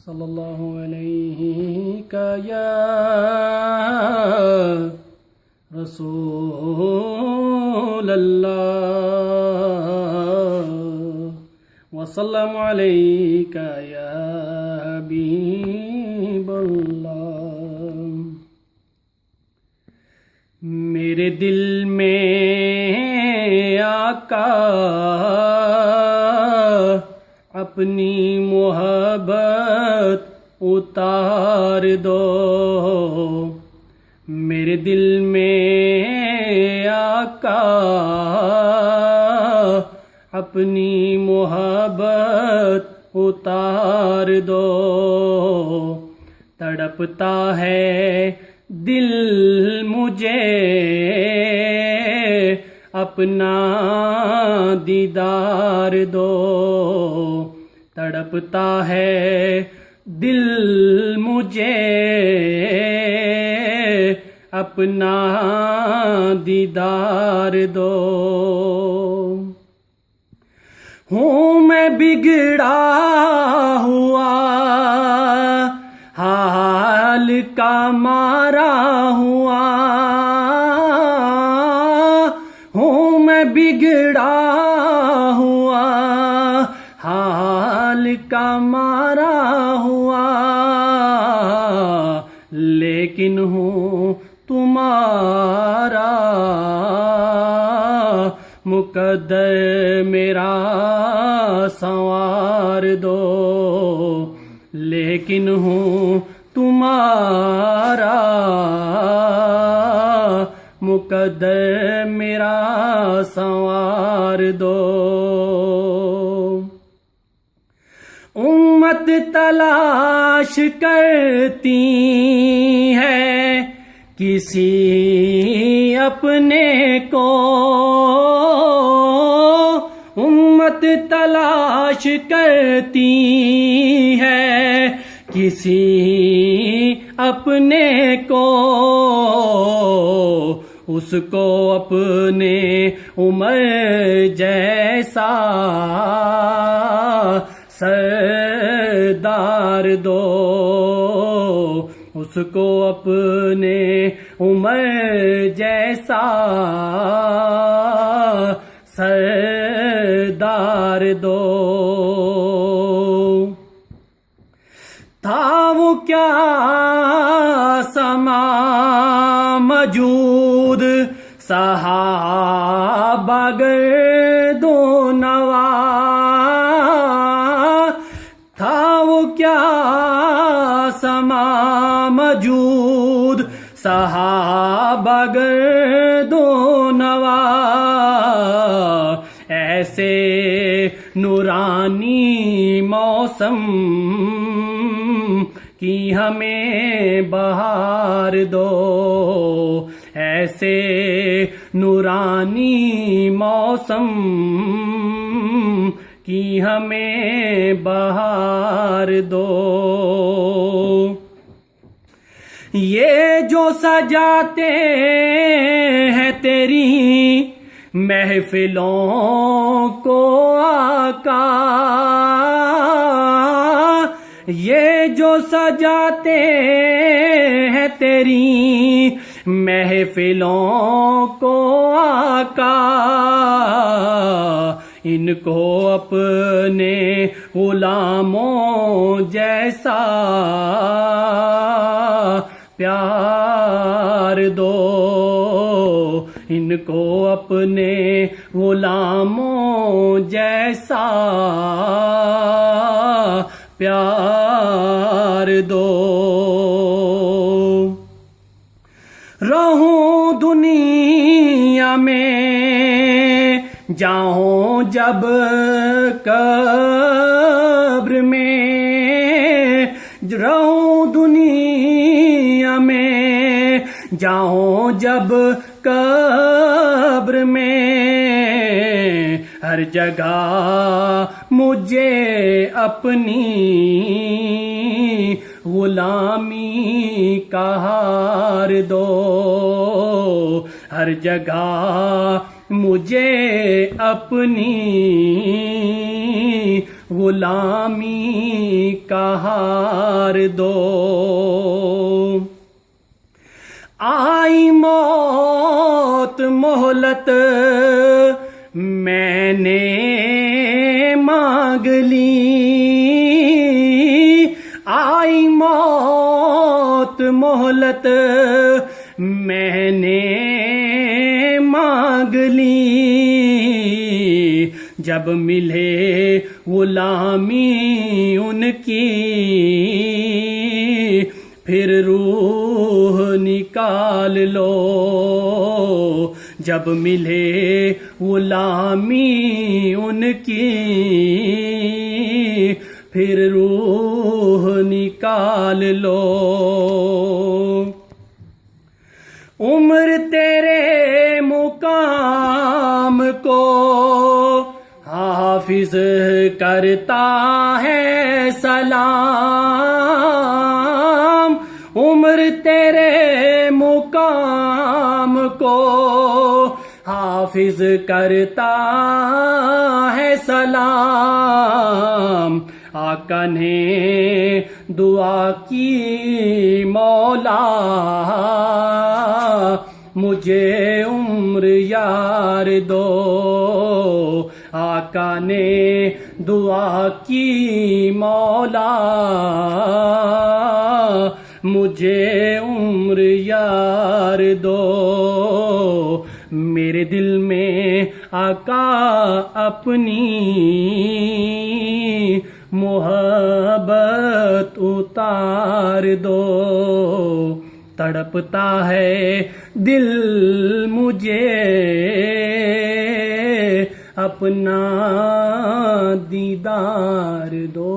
सल्लल्लाहु अलैहि या रसूल अल्लाह वसल्लम अलैका या हबीब अल्लाह। मेरे दिल में आका अपनी मोहब्बत उतार दो। मेरे दिल में आका अपनी मोहब्बत उतार दो। तड़पता है दिल मुझे अपना दीदार दो। तड़पता है दिल मुझे अपना दीदार दो। हूँ मैं बिगड़ा हुआ हाल का मारा हुआ। हूँ मैं बिगड़ा हुआ हाल का मारा हुआ। लेकिन हूँ तुम्हारा मुकद्दर मेरा संवार दो। लेकिन हूँ तुम्हारा मुकद्दर मेरा संवार दो। उम्मत तलाश करती है किसी अपने को। उम्मत तलाश करती है किसी अपने को। उसको अपने उम्र जैसा सरदार दो। उसको अपने उम्र जैसा सरदार दो। था वो क्या समा मौजूद सहाबा गर्दो नवा। था वो क्या समा मौजूद सहाबा गर्दो नवा। ऐसे नूरानी मौसम की हमें बहार दो। ऐसे नूरानी मौसम की हमें बहार दो। ये जो सजाते हैं तेरी महफिलों को आका। ये जो सजाते हैं तेरी महफिलों को आका। इनको अपने गुलामों जैसा प्यार दो। इनको अपने गुलामों जैसा प्यार दो। रहूं दुनिया में जाऊं जब कब्र में। रहूं दुनिया में जाऊं जब कब्र में। हर जगह मुझे अपनी गुलामी का हार दो। हर जगह मुझे अपनी गुलामी का हार दो। आई मौत मोहलत मैंने मांग ली, आई मौत मोहलत मैंने मांग ली। जब मिले गुलामी उनकी फिर रूह निकाल लो। जब मिले गुलामी उनकी फिर रूह निकाल लो। उम्र तेरे मुकाम को हाफिज करता है सलाम। उम्र तेरे मुकाम को हाफिज करता है सलाम। आका ने दुआ की मौला मुझे उम्र यार दो। आका ने दुआ की मौला मुझे उम्र यार दो। मेरे दिल में आका अपनी मोहब्बत उतार दो। तड़पता है दिल मुझे अपना दीदार दो।